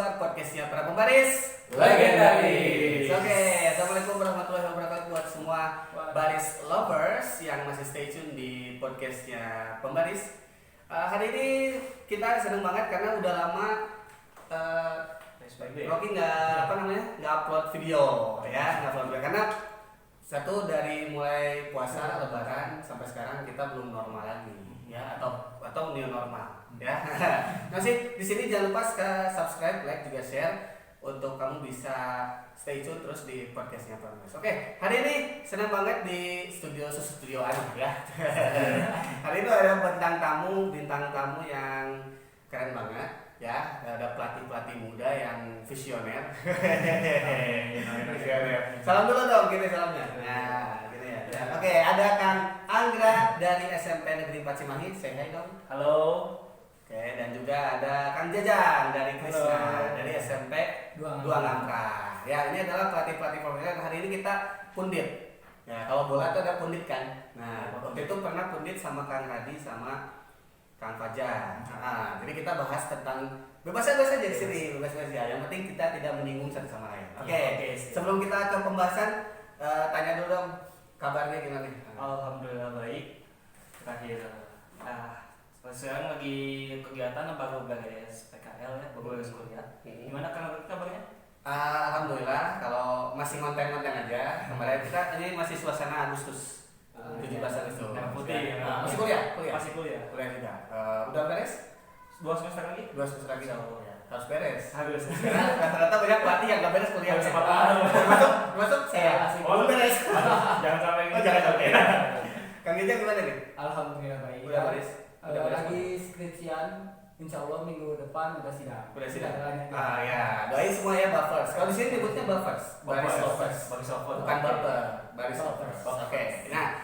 buat podcastnya para pembaris legendaris. Oke, assalamualaikum warahmatullahi wabarakatuh buat semua baris lovers yang masih stay tune di podcastnya pembaris. Hari ini kita seneng banget karena udah lama Rocky nggak upload video ya, nggak upload video karena satu dari mulai puasa lebaran sampai sekarang kita belum normal lagi ya, atau new normal ya. Masih di sini jangan lupa subscribe, like juga share untuk kamu bisa stay tune terus di podcastnya Pembaris. Oke, hari ini senang banget di studio ya. Hari ini ada bintang tamu yang keren banget ya. Ada pelatih muda yang visioner. Salam dulu dong, gini salamnya. Nah, gini ya. Oke, ada Kang Anggra dari SMP Negeri 4 Cimahi. Say hi dong. Halo. Oke, dan juga ada Kang Jajang dari Krishna dari SMP Dua Langkah. Ya, ini adalah pelatih profesional. Hari ini kita pundit. Ya, kalau bola itu ada pundit kan. Nah, waktu itu pernah pundit sama Kang Hadi sama Kang Fajar. Nah, jadi kita bahas tentang bebas aja di sini, bebas aja. Yang penting kita tidak menyinggung satu sama lain. Oke. Sebelum kita ke pembahasan, tanya dulu dong kabarnya gimana nih? Alhamdulillah baik. Terakhir sekarang lagi kegiatan baru beres PKL ya, baru beres kuliah. Gimana Kang kabarnya? Alhamdulillah, kalau masih konten-konten aja. Kemarin kita ini masih suasana Agustus. 17 Agustus. Merah putih. Masih kuliah? Masih kuliah. Kuliah juga. Udah beres? 2 semester lagi? 2 semester lagi. Ya. Harus beres. Harus. Karena rata-rata banyak pelatih yang gak beres kuliah. Harus sepatah. Masuk saya. Belum beres. Jangan sampai. Jangan sampai. Kang Gita gimana nih? Alhamdulillah baik. Udah beres. Lagi skripsian, insya Allah minggu depan udah sidang. Udah sidang. Ya. Doain semua ya buffers. Kalau di sini nyebutnya buffers. Baris lovers. Bukan buffer. Baris lovers. Oke. Nah,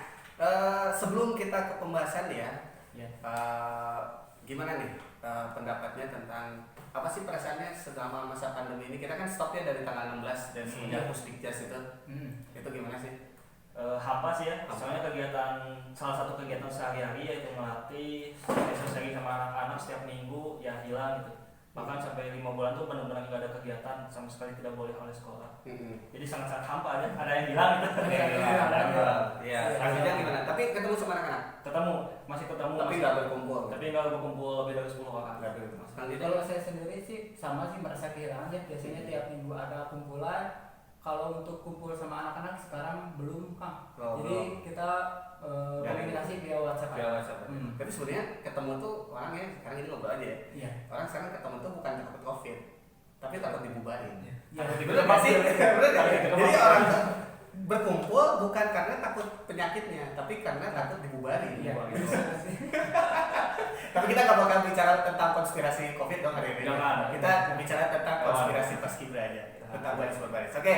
sebelum kita ke pembahasan ya. Gimana nih pendapatnya tentang apa sih perasaannya selama masa pandemi ini? Kita kan stopnya dari tanggal 16 dan semenjak Pusdikjas itu. Itu gimana sih? Hampa sih ya, soalnya salah satu kegiatan sehari-hari yaitu melatih sosialisasi sama anak-anak setiap minggu ya hilang gitu. Bahkan sampai 5 bulan tuh benar-benar nggak ada kegiatan, sama sekali tidak boleh oleh sekolah. Jadi sangat-sangat hampa aja, ada yang hilang gitu. Iya. Akhirnya gimana? Tapi ketemu sama anak-anak? Masih ketemu. Tapi nggak berkumpul. Tapi nggak berkumpul lebih dari 10 orang. Kalau saya sendiri sih sama sih merasa kehilangan ya. Biasanya tiap minggu ada kumpulan. Kalau untuk kumpul sama anak-anak sekarang belum Kang. Jadi kita komunikasi via WhatsApp. Tapi sebenarnya ketemu tuh orang ya sekarang ini ngobrol aja ya. Iya. Orang sekarang ketemu tuh bukan takut COVID, tapi takut dibubarin. Ya. Bener nggak sih? Bener nggak? Jadi orang tuh berkumpul bukan karena takut penyakitnya, tapi karena takut dibubarin. Iya. Tapi kita nggak bakal bicara tentang konspirasi COVID dong hari ini. Jangan. Kita bicara tentang konspirasi paskibra aja. Tentang baris. Oke.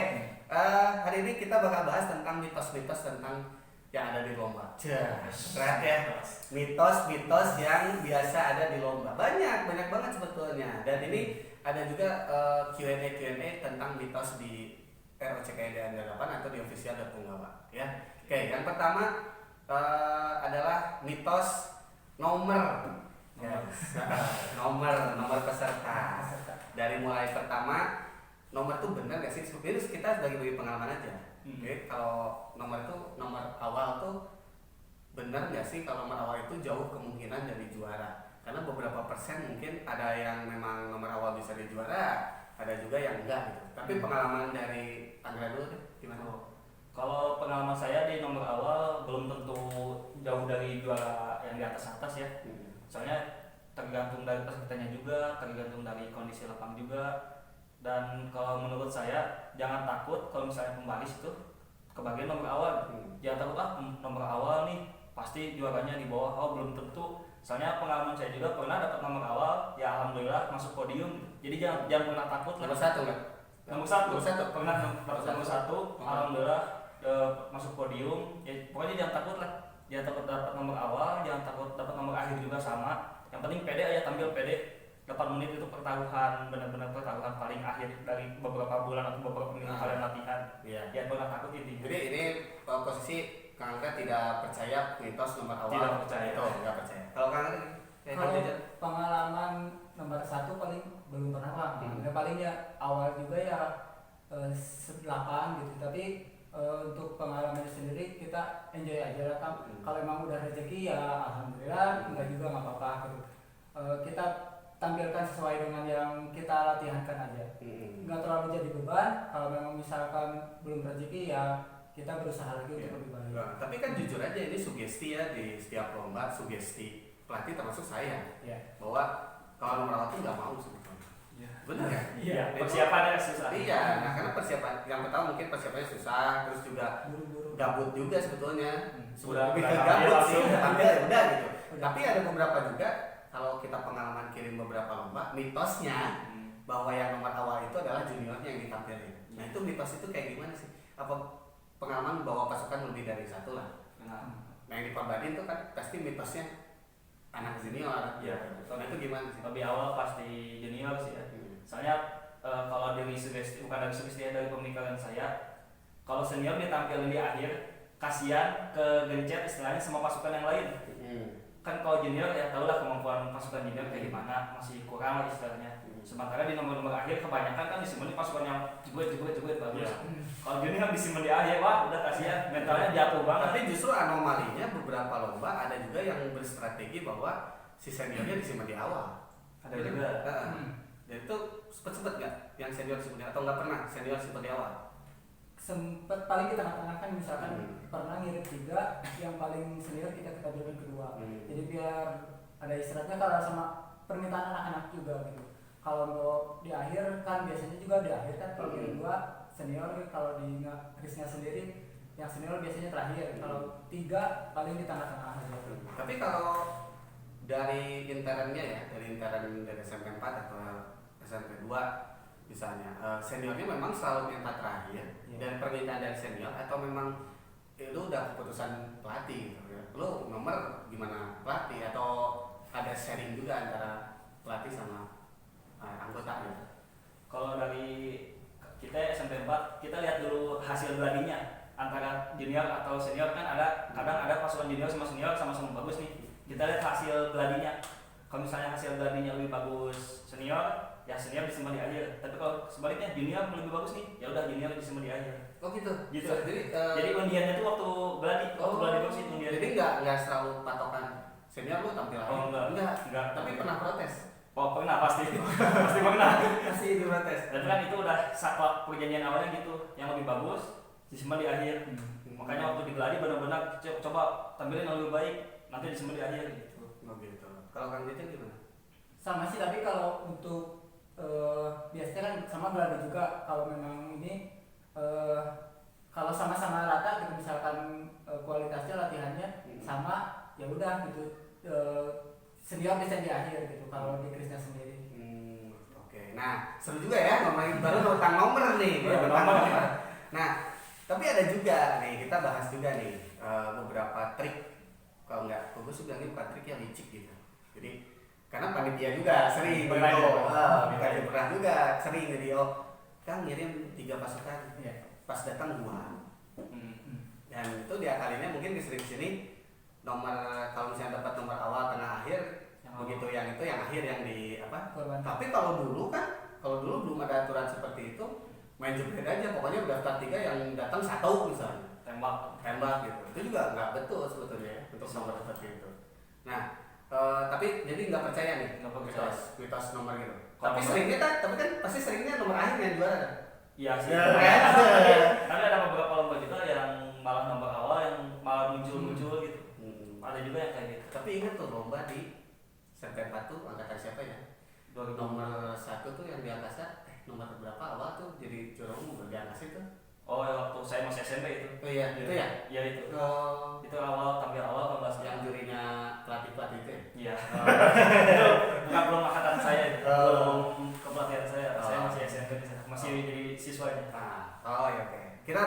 Hari ini kita bakal bahas tentang mitos-mitos tentang yang ada di lomba. Berat ya. Mitos-mitos yang biasa ada di lomba. Banyak banget sebetulnya. Dan ini ada juga Q&A tentang mitos di ROCKID 8 atau di official.punggawa ya. Oke, yang pertama adalah mitos nomor peserta. Dari mulai pertama nomor itu benar nggak sih? Sebenarnya kita bagi pengalaman aja. Jadi kalau nomor itu nomor awal tuh benar nggak sih kalau nomor awal itu jauh kemungkinan jadi juara? Karena beberapa persen mungkin ada yang memang nomor awal bisa jadi juara, ada juga yang enggak gitu. Tapi pengalaman dari Anggra dulu deh, gimana? Kalau pengalaman saya di nomor awal belum tentu jauh dari juara yang di atas ya. Soalnya tergantung dari pesertanya juga, tergantung dari kondisi lapang juga. Dan kalau menurut saya jangan takut kalau misalnya pembaris itu kebagian nomor awal. Jangan takut nomor awal nih pasti juaranya di bawah. Belum tentu. Soalnya pengalaman saya juga pernah dapat nomor awal, ya alhamdulillah masuk podium. Jadi jangan pernah takut. Nomor 1 nggak? Nomor satu pernah dapat nomor 1, alhamdulillah masuk podium. Ya pokoknya jangan takut lah. Jangan takut dapat nomor awal, jangan takut dapat nomor akhir juga sama. Yang penting pede aja, tampil pede. 8 menit itu pertaruhan, benar-benar pertaruhan paling akhir dari beberapa bulan atau beberapa minggu kalian latihan. Jangan pernah takut ini. Jadi ini posisi Kang Angga tidak percaya mitos nomor awal. Tidak percaya. Tidak percaya. Kalau Kang Angga kalau pengalaman nomor 1 paling belum pernah Kang. sebenarnya paling ya awal juga ya 8 gitu, tapi untuk pengalaman sendiri kita enjoy aja lah Kang. Kalau emang udah rezeki ya alhamdulillah, enggak juga nggak apa-apa gitu. Kita tampilkan sesuai dengan yang kita latihankan aja, nggak terlalu jadi beban. Kalau memang misalkan belum rezeki ya kita berusaha lagi untuk lebih baik. Nah, tapi kan jujur aja ini sugesti ya, di setiap lomba sugesti pelatih termasuk saya bahwa kalau nomor awal tuh nggak mau sebetulnya. Benar ya? Iya, persiapannya susah. Iya, nah karena persiapan yang pertama mungkin persiapannya susah, terus juga Buru-buru. gabut juga sebetulnya. Udah Lebih ke tampil gabut sih, langsung. tampil ya udah gitu. Tapi ada beberapa juga kalau kita pengalaman kirim beberapa lomba, mitosnya bahwa yang nomor awal itu adalah juniornya yang ditampilin. Nah itu mitos itu kayak gimana sih? Apa pengalaman bawa pasukan lebih dari satu lah? Nah yang dikorbanin itu kan pasti mitosnya anak junior. Iya. Nah itu gimana sih? Lebih awal pasti junior sih ya. Soalnya kalau dari sugesti, bukan dari sugesti, dari pemikiran saya, kalau senior ditampilin di akhir, kasihan ke gencet istilahnya sama pasukan yang lain. Kan kalau junior ya tau lah kemampuan pasukan junior kayak gimana, masih kurang lah istilahnya. Sementara di nomor-nomor akhir kebanyakan kan disimpan di pasukan yang jeguet bagus. Kalau junior disimpan di akhir, wah udah kasihan, mentalnya jatuh banget. Tapi justru anomalinya beberapa lomba ada juga yang berstrategi bahwa si seniornya disimpan di awal. Ada juga. Dan itu sempet nggak yang senior disimpan atau nggak pernah senior disimpan di awal? Sempet paling di tengah-tengah kan, misalkan pernah ngirim 3, yang paling senior kita berikan kedua. Jadi biar ada istirahatnya, kalau sama permintaan anak-anak juga gitu. Kalau mau di akhir kan biasanya juga di akhir kan, kalau ngirim 2 senior, kalau di Krisnya sendiri yang senior biasanya terakhir. Kalau 3 paling di tengah-tengah aja. Tapi kalau dari internnya ya, dari SMP 4 atau SMP 2 misalnya, seniornya memang selalu minta terakhir dan permintaan dari senior, atau memang itu udah keputusan pelatih gitu ya? Lu nomor gimana pelatih, atau ada sharing juga antara pelatih sama anggotanya? Kalau dari kita SMP 4, kita lihat dulu hasil gladinya antara junior atau senior. Kan kadang ada pasukan junior sama senior sama-sama bagus nih. Kita lihat hasil gladinya. Kalau misalnya hasil gladinya lebih bagus senior, ya senior disimpan di akhir. Tapi kalau sebaliknya junior lebih bagus nih, ya udah junior disimpan di akhir. Oh gitu. Gitu. Jadi undiannya tuh waktu gladi bagus sih undian. Jadi nggak selalu patokan senior lu tampil akhir. Oh enggak. Tapi pernah protes. Oh pernah pasti. Pasti pernah. Pasti itu protes. Tapi kan itu udah saklek perjanjian awalnya gitu. Yang lebih bagus disimpan di akhir. Makanya waktu di gladi benar-benar coba tampilin yang lebih baik, nanti disimpan di akhir gitu. Oh gitu. Kalau Kang Jajan gimana? Sama sih, tapi kalau untuk biasanya kan sama gladi juga. Kalau memang ini kalau sama-sama rata gitu, misalkan kualitasnya latihannya sama, ya udah gitu, senior bisa di akhir gitu kalau di Krisna sendiri. Oke. Nah seru juga ya ngomongin baru tentang nomor nih. Nah tapi ada juga nih, kita bahas juga nih beberapa trik, kalau nggak bagus bilangnya bukan trik, yang licik gitu. Jadi karena panitia juga sering gitu, kita pernah juga sering jadi Kang ngirim 3 pasukan, pas datang 2, dan itu diakalinnya mungkin kesini nomor, kalau misalnya dapat nomor awal, tengah, akhir, begitu yang itu yang akhir yang di apa? Tapi kalau dulu belum ada aturan seperti itu, main jebret aja, pokoknya daftar 3 yang datang 1 misalnya, tembak gitu. Itu juga nggak betul sebetulnya untuk nomor seperti itu. Nah tapi jadi nggak percaya nih mitos nomor gitu. Tapi kan pasti seringnya nomor akhir yang juara kan? Iya sih. Tapi ada beberapa lomba juga yang malah nomor awal yang malah muncul gitu. Ada juga yang kayak gitu. Tapi ingat tuh lomba di SMP 4 tuh angkatan siapa ya? Nomor 1 tuh yang di angkasa, nomor berapa awal tuh jadi juara umum di angkasa itu? Oh ya, waktu saya masih SMP itu. Oh iya, itu ya? Iya itu. Itu tampil awal kalau nggak salah. Yang jurinya pelatih itu ya? Iya. Itu belum angkatan saya itu. Belum kepelatihan saya. Saya masih SMP di sana. Masih jadi siswanya. Ya oke. Kita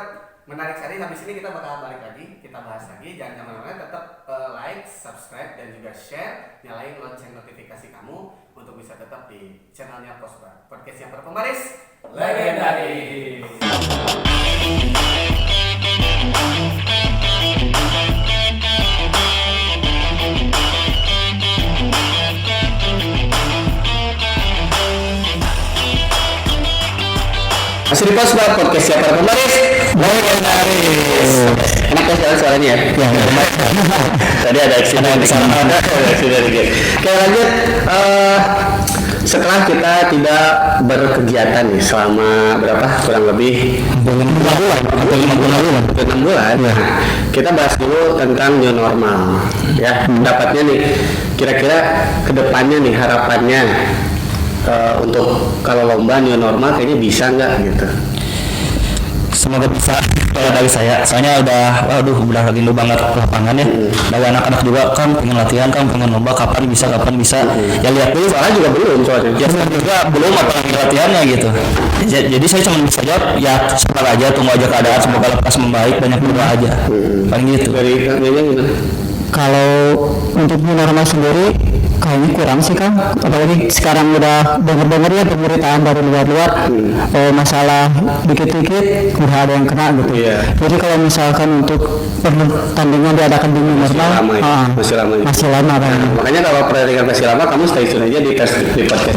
menarik sekali. Habis ini kita bakal balik lagi, kita bahas lagi. Jangan kemana-mana, tetap like, subscribe, dan juga share. Nyalain lonceng notifikasi kamu untuk bisa tetap di channelnya Posbar. Podcast yang berpemaris legendaris. Masih di Posbar Podcast Siapa Pembaris Legendaris. Enak ya suaranya ya? Tadi ada accident. Oke lanjut. Setelah kita tidak berkegiatan nih selama berapa? Kurang lebih 6 bulan. Kita bahas dulu tentang new normal. Ya, pendapatnya nih. Kira-kira kedepannya nih harapannya untuk kalau lomba new normal kayaknya bisa nggak gitu? Semoga bisa kalau dari saya, soalnya udah lagi rindu banget lapangan ya. Dari anak-anak juga kan pengen latihan, kan pengen lomba, kapan bisa ya lihat dulu, soalnya juga belum ya juga belum apalagi latihannya gitu. Jadi saya cuma bisa jawab ya sabar aja, tunggu aja keadaan, semoga lekas membaik, banyak doa aja paling gitu. Dari kayaknya gimana? Kalau untuk new normal sendiri kayaknya kurang sih Kang, apalagi sekarang udah denger ya pemberitaan dari luar-luar masalah dikit-dikit udah ada yang kena gitu. Jadi kalau misalkan untuk pertandingan diadakan di new normal masih lama kan. Makanya kalau pertandingan masih lama, kamu stay tune aja di podcast.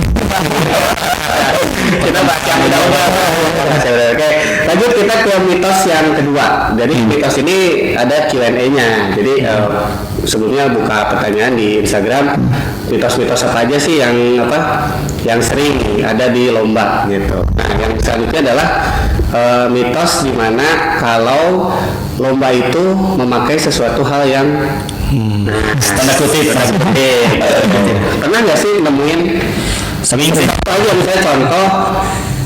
Kita bahas yang udah. Oke, lanjut kita ke mitos yang kedua. Jadi mitos ini ada Q&A-nya. Jadi sebelumnya buka pertanyaan di Instagram, mitos-mitos apa aja sih yang sering ada di lomba gitu. Nah, yang selanjutnya adalah mitos di mana kalau lomba itu memakai sesuatu hal yang tanda kutip. Pernah nggak sih nemuin sering sih aja misalnya contoh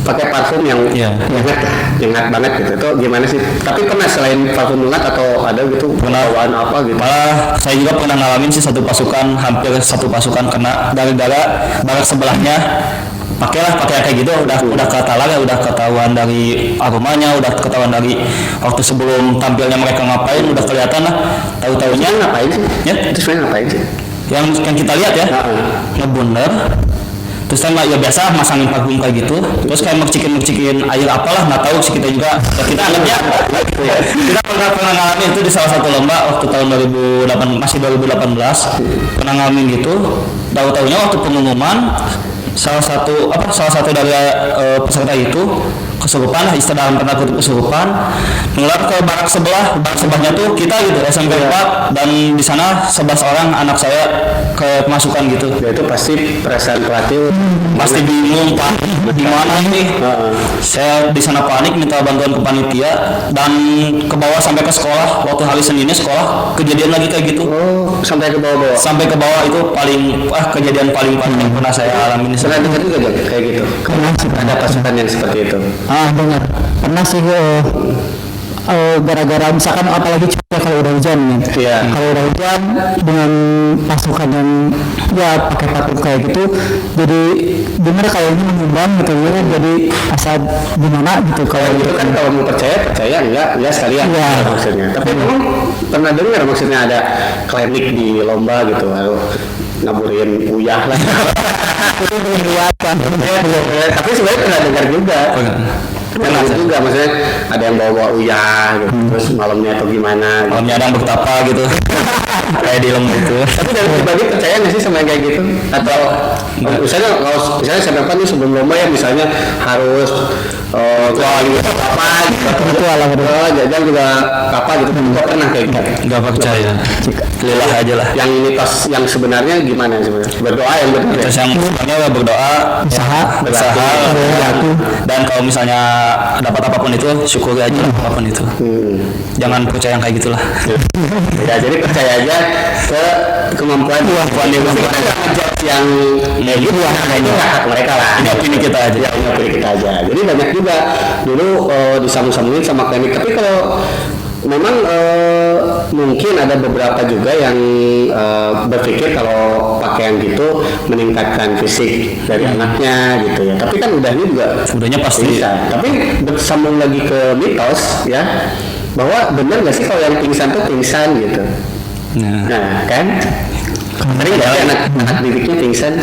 pakai parfum yang hangat banget gitu, itu gimana sih? Tapi pernah selain parfum hangat atau ada gitu bawaan apa gitu? Malah saya juga pernah ngalamin sih hampir satu pasukan kena gara-gara barak sebelahnya pakai kayak gitu, udah ketahuan dari aromanya, udah ketahuan dari waktu sebelum tampilnya mereka ngapain, udah kelihatan lah tahu-taunya ngapain sih? Ya? Itu sebenarnya ngapain sih? Yang kita lihat ya, ngebunder. Terus kan ya biasa masangin parfum kayak gitu, terus kayak mercikin air apalah, nggak tahu sih kita juga ya kita anggapnya kita pernah ngalamin itu di salah satu lomba waktu tahun 2018 pernah ngalamin gitu. Tahu-taunya waktu pengumuman salah satu dari peserta itu kesurupan, istilah dalam tanda kutip kesurupan, menular ke barak sebelahnya tuh kita gitu SMP 4, dan di sana 11 orang anak saya ke pemasukan gitu. Ya itu pasti perasaan pelatih pasti bingung Pak, gimana ini? Saya di sana panik, minta bantuan ke panitia dan ke bawah sampai ke sekolah. Waktu hari Seninnya sekolah kejadian lagi kayak gitu. Sampai ke bawah. Sampai ke bawah itu kejadian paling yang pernah saya alami. Pernah dengar juga kayak gitu? Ada pasukan yang seperti itu? Dengar. Pernah sih gara-gara misalkan apalagi cuaca kalau udah hujan kalau udah hujan dengan pasukan yang pakai parfum kayak gitu, jadi bener kayaknya menyumbang gitu ya, jadi asal gimana gitu kalau itu kan. Kalau mau percaya enggak sekalian maksudnya. Tapi memang pernah dengar maksudnya ada klinik di lomba gitu, lalu ngaburin uyah lah. itu belum dibuatkan. Tapi sebenarnya pernah dengar juga. Pernah juga maksudnya ada yang bawa uyah gitu, terus malamnya atau gimana gitu. Malamnya ada yang bertapa gitu kayak di lomba itu. Tapi dari pribadi percaya nggak sih sama yang kayak gitu? Atau misalnya kalau sampai nih sebelum lomba ya misalnya harus apa gitu jajan juga apa gitu, nggak pernah kayak gitu? Nggak percaya, lilah aja lah. Yang mitos yang sebenarnya gimana sebenarnya? Berdoa yang benar. Terus yang sebenarnya berdoa, berusaha, dan kalau misalnya dapat apapun itu syukuri aja lah apapun itu. Jangan percaya yang kayak gitulah. Ya jadi percaya aja ke kemampuan yang gitu itu hak mereka lah. Ini opini kita aja. Ya, opini kita aja. Jadi banyak juga dulu disambung-sambungin sama klinik. Tapi kalau memang mungkin ada beberapa juga yang berpikir kalau pakaian gitu meningkatkan fisik dari anaknya gitu ya. Tapi kan udahnya pasti bisa. Tapi bersambung lagi ke mitos ya, bahwa benar nggak sih kalau yang pingsan tuh pingsan gitu. Nah kan sering nggak anak didiknya pingsan?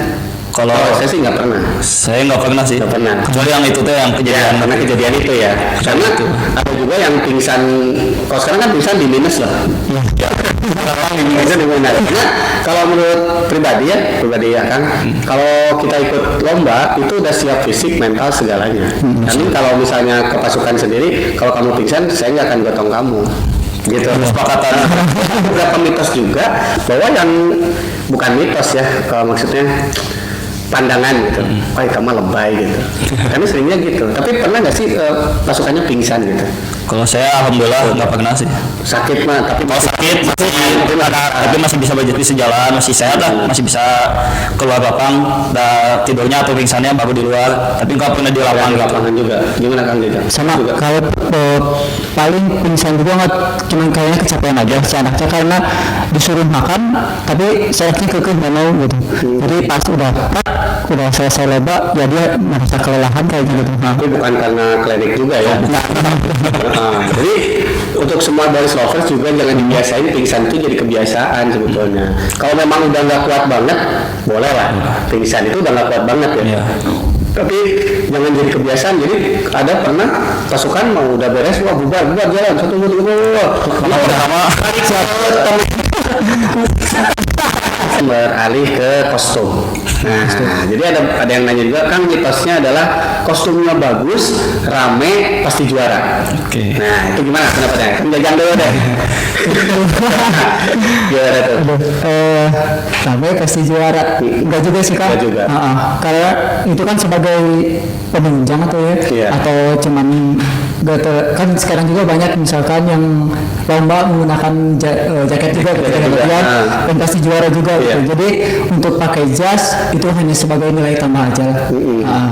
Kalau saya sih nggak pernah. Saya nggak pernah sih. Nggak pernah. Kecuali yang itu tuh yang kejadian. Karena kejadian itu ya. Karena ada juga yang pingsan. Kalau sekarang kan pingsan di minus loh. Itu benar. Karena kalau menurut pribadi ya kan, kalau kita ikut lomba itu udah siap fisik, mental segalanya. Nanti kalau misalnya ke pasukan sendiri, kalau kamu pingsan, saya nggak akan gotong kamu. Gitu. Kesepakatan. Beberapa mitos juga bahwa yang bukan mitos ya, kalau maksudnya pandangan gitu, oh itu mah lebay gitu. Kami seringnya gitu. Tapi pernah nggak sih pasukannya pingsan gitu? Kalau saya alhamdulillah nggak pernah sih. Sakit mah, tapi Sakit tapi masih bisa bisa jalan, masih sehat lah, masih bisa keluar lapang, tidurnya atau pingsannya baru di luar, tapi nggak pernah di lapangan. Di lapangan juga. Gimana Kang Jajang? Sama juga. Kalau paling pingsan juga nggak, cuma kayaknya kecapean aja si anaknya karena disuruh makan tapi sayapnya kekeh nggak mau gitu. Jadi pas udah selesai lomba ya dia merasa kelelahan kayak gitu. Tapi bukan karena klinik juga ya. Jadi untuk semua baris lovers juga jangan dibiasain pingsan itu jadi kebiasaan sebetulnya. Kalau memang udah nggak kuat banget, boleh lah. Pingsan itu udah nggak kuat banget ya. Tapi jangan jadi kebiasaan. Jadi ada pernah pasukan mau udah beres, wah bubar jalan satu pertama beralih ke kostum. Nah, jadi ada yang nanya juga, Kang, mitosnya adalah kostumnya bagus, rame, pasti juara. Oke. Nah, itu gimana pendapatnya? Kang Jajang dulu deh. Gimana tuh? Rame pasti juara. Enggak juga sih Kak. Enggak juga. Karena itu kan sebagai penunjang atau ya, Iya. atau cuman kan sekarang juga banyak misalkan yang lomba menggunakan jaket juga ketika latihan dan pasti juara juga gitu. Jadi untuk pakai jas itu hanya sebagai nilai tambah aja.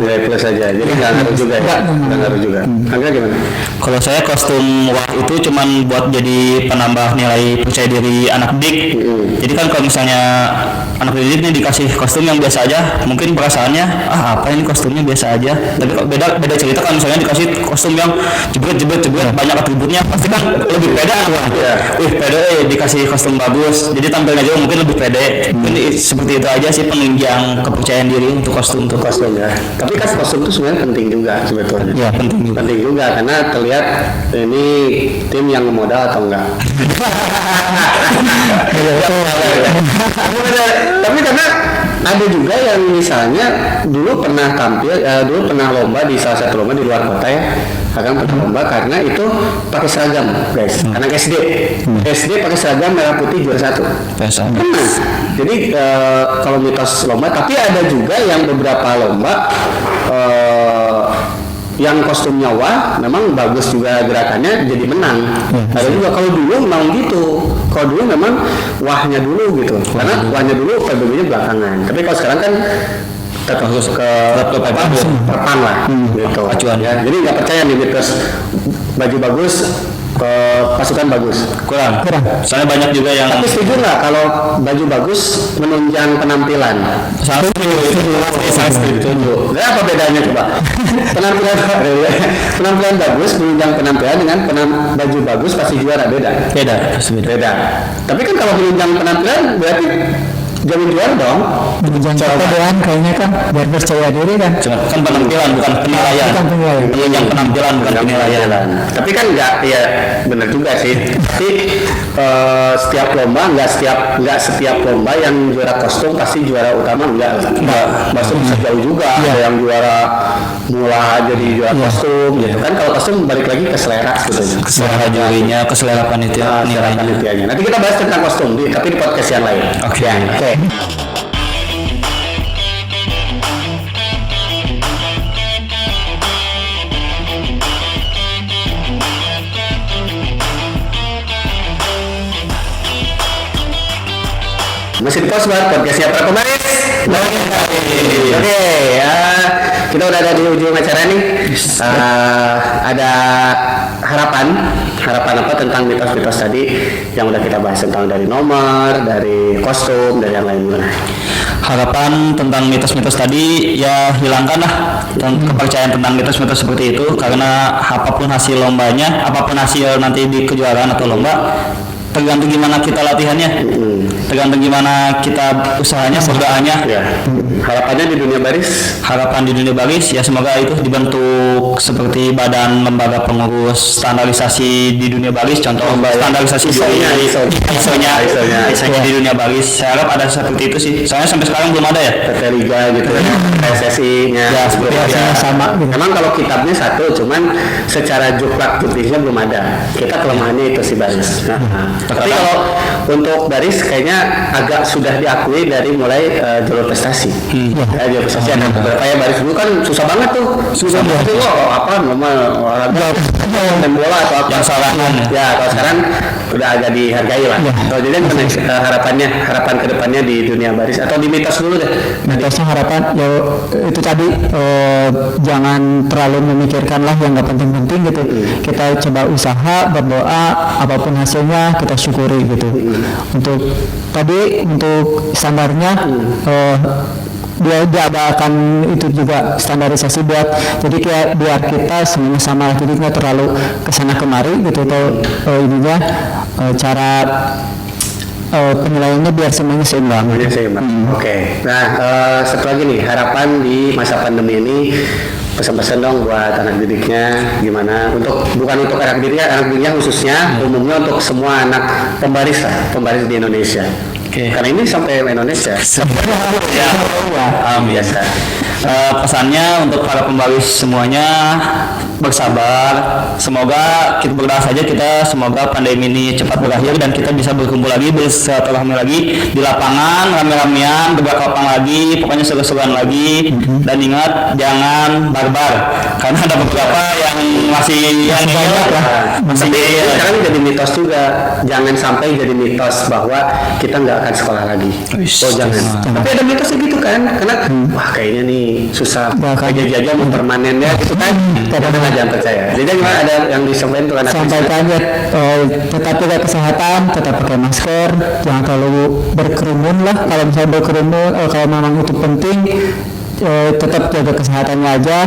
Nilai plus aja. Jadi nggak ngaruh juga ya. Nggak ngaruh juga. Angga gimana? Kalau saya kostum wah itu cuman buat jadi penambah nilai percaya diri anak didik. Jadi kan kalau misalnya anak didik nih dikasih kostum yang biasa aja, mungkin perasaannya apa ini kostumnya biasa aja. Tapi kalau beda cerita kan misalnya dikasih kostum yang jebret banyak atributnya, pasti kan lebih pede pede dikasih kostum bagus, jadi tampilnya juga mungkin lebih pede. Ini seperti itu aja sih penunjang kepercayaan diri untuk kostum ya. Tapi kan kostum itu sebenarnya penting juga sebetulnya. Ya, penting juga karena terlihat ini tim yang modal atau enggak. Tapi karena ada juga yang misalnya dulu pernah lomba di salah satu lomba di luar kota ya, akan pernah lomba karena itu pakai seragam guys, anak SD pakai seragam merah putih juara 1. Jadi kalau mitos lomba, tapi ada juga yang beberapa lomba yang kostumnya wah, memang bagus juga gerakannya jadi menang. Ada juga kalau dulu memang gitu. Kalau dulu memang wahnya dulu gitu. Karena wahnya dulu PBB-nya belakangan. Tapi kalau sekarang kan terus ke perpan lah gitu. Ya. Jadi nggak percaya nih mitos baju bagus pasukan bagus kurang. Soalnya banyak juga yang. Tapi setuju nggak kalau baju bagus menunjang penampilan? Setuju. Nggak apa bedanya coba? Penampilan bagus menunjang penampilan dengan baju bagus pasti juara, beda. Tapi kan kalau menunjang penampilan berarti jangan juara dong. Menunjang kepedean kayaknya kan biar percaya diri kan. Kan penampilan bukan penilaian. Yang penampilan bukan penilaian. Tapi kan nggak, ya benar juga sih. Tapi setiap lomba nggak setiap lomba yang juara kostum pasti juara utama enggak. Kostum bisa jauh juga. Ada yang juara mula jadi juara kostum gitu kan. Kalau kostum balik lagi ke selera gitu. Selera jurinya, keselera panitia, nilainya. Nanti kita bahas tentang kostum tapi di podcast yang lain. Oke. Masih di podcastnya para pemanis. Oke, ya kita udah ada di ujung acara nih. Ada harapan apa tentang mitos-mitos tadi yang udah kita bahas, tentang dari nomor, dari kostum, dari yang lain. Harapan tentang mitos-mitos tadi ya hilangkanlah kepercayaan tentang mitos-mitos seperti itu, karena apapun hasil lombanya, apapun hasil nanti di kejuaraan atau lomba, tergantung gimana kita latihannya, tergantung gimana kita usahanya, berdoanya. Ya. Harapannya di dunia baris? Harapan di dunia baris ya semoga itu dibentuk seperti badan lembaga pengurus standarisasi di dunia baris, contoh standarisasi ISO-nya di dunia baris. Saya harap ada seperti itu sih. Soalnya sampai sekarang belum ada ya. PT Liga gitu ya, PSSI-nya. Ya, seperti biasanya sama gitu. Memang kalau kitabnya satu, cuman secara juklak juknisnya belum ada. Kita kelemahannya itu sih baris. Tapi kalau untuk baris kayaknya agak sudah diakui dari mulai jalur prestasi. Jalur prestasi ada beberapa ya. Baris dulu kan susah banget tuh. Susah banget tuh. Apa normal olahraga main bola atau apa. Yang sarangan Ya, kalau sekarang udah agak dihargai lah. Kalau jadi harapan kedepannya di dunia baris atau di mitos dulu deh. Mitosnya harapan ya itu tadi jangan terlalu memikirkan lah yang nggak penting-penting gitu. Kita coba usaha, berdoa, apapun hasilnya kita syukuri gitu. Untuk standarnya dia diadakan itu juga standarisasi buat jadi kayak biar kita semuanya sama, jadi nggak terlalu kesana kemari gitu atau ininya cara penilaiannya biar semuanya seimbang. Oke. Nah, satu lagi nih, harapan di masa pandemi ini, pesan-pesan dong buat anak didiknya gimana, bukan untuk anak didiknya khususnya, umumnya untuk semua anak pembaris di Indonesia. Karena ini sampai Indonesia. Biasa. Pesannya untuk para pembaris semuanya bersabar. Semoga kita berdoa saja semoga pandemi ini cepat berakhir dan kita bisa berkumpul lagi, bersilaturahmi lagi di lapangan, rame-ramean, bergerak lapang lagi, pokoknya seru-seruan lagi. Dan ingat jangan barbar karena ada beberapa yang masih banyak lah. Sekarang jadi mitos juga, jangan sampai jadi mitos bahwa kita nggak akan sekolah lagi. Jangan. Tapi ada mitosnya gitu kan, karena wah kayaknya nih susah kerja mau permanennya gitu kan. Kadang-kadang jangan percaya. Jadi gimana, ada yang disampaikan tuh anak sampaikan ya tetap jaga kesehatan, tetap pakai masker, jangan terlalu berkerumun lah. Kalau misalnya berkerumun, kalau memang itu penting, tetap jaga kesehatannya aja.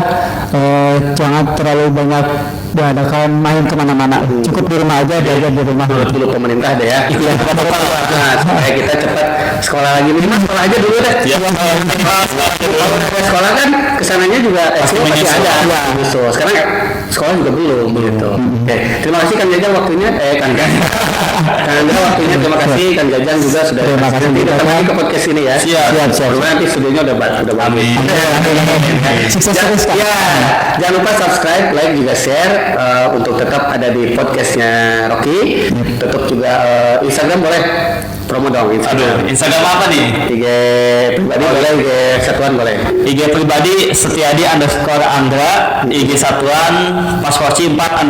Jangan terlalu banyak diadakan main kemana-mana, cukup di rumah aja, belajar di rumah. Dulu pemerintah deh ya. Nah, supaya kita cepat sekolah lagi, minimal sekolah aja dulu deh. Kalau sekolah kan kesananya juga SD masih ada. Gitu. Sekarang sekolah juga belum begitu. Oke, terima kasih Kang Jajang waktunya. Kang waktunya, terima kasih Kang Jajang juga sudah. Terima kasih. Nanti datang lagi ke podcast ini ya. Siap. Nanti studionya udah bagus. Sukses terus Kak. Ya, jangan lupa subscribe, like juga share untuk tetap ada di podcastnya Rocky. Tetap juga Instagram boleh promo dong. Instagram apa nih? IG pribadi boleh, IG satuan boleh. IG pribadi Setiadi_Andra, IG satuan Pasforci 4_.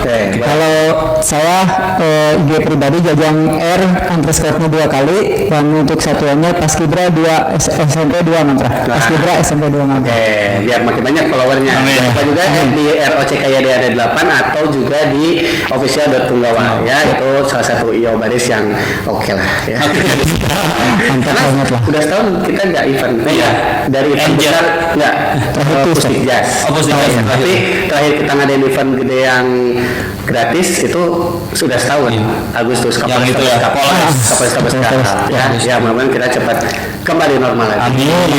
Oke. Kalau saya IG pribadi Jajang R_nya 2 kali, dan untuk satuannya Paskibra 2 SMP 2 Mantra. Paskibra SMP 2 Mantra. Oke, biar makin banyak followernya. Jangan lupa juga di ROCKYD 8 atau juga di official.tunggawa ya, itu salah satu IO baris yang oke lah ya. Mantap banget lah. Udah setahun kita nggak event ya, dari event besar nggak Pusdik Jazz. Tapi terakhir kita ngadain event gede yang gratis itu sudah setahun, Agustus Kapolres ya, mudah-mudahan kita cepat kembali normal lagi. Amin.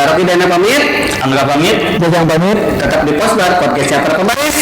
Rocky Dana pamit, Angga pamit, Jajang pamit. tetap di Posbar podcastnya Perpembaris.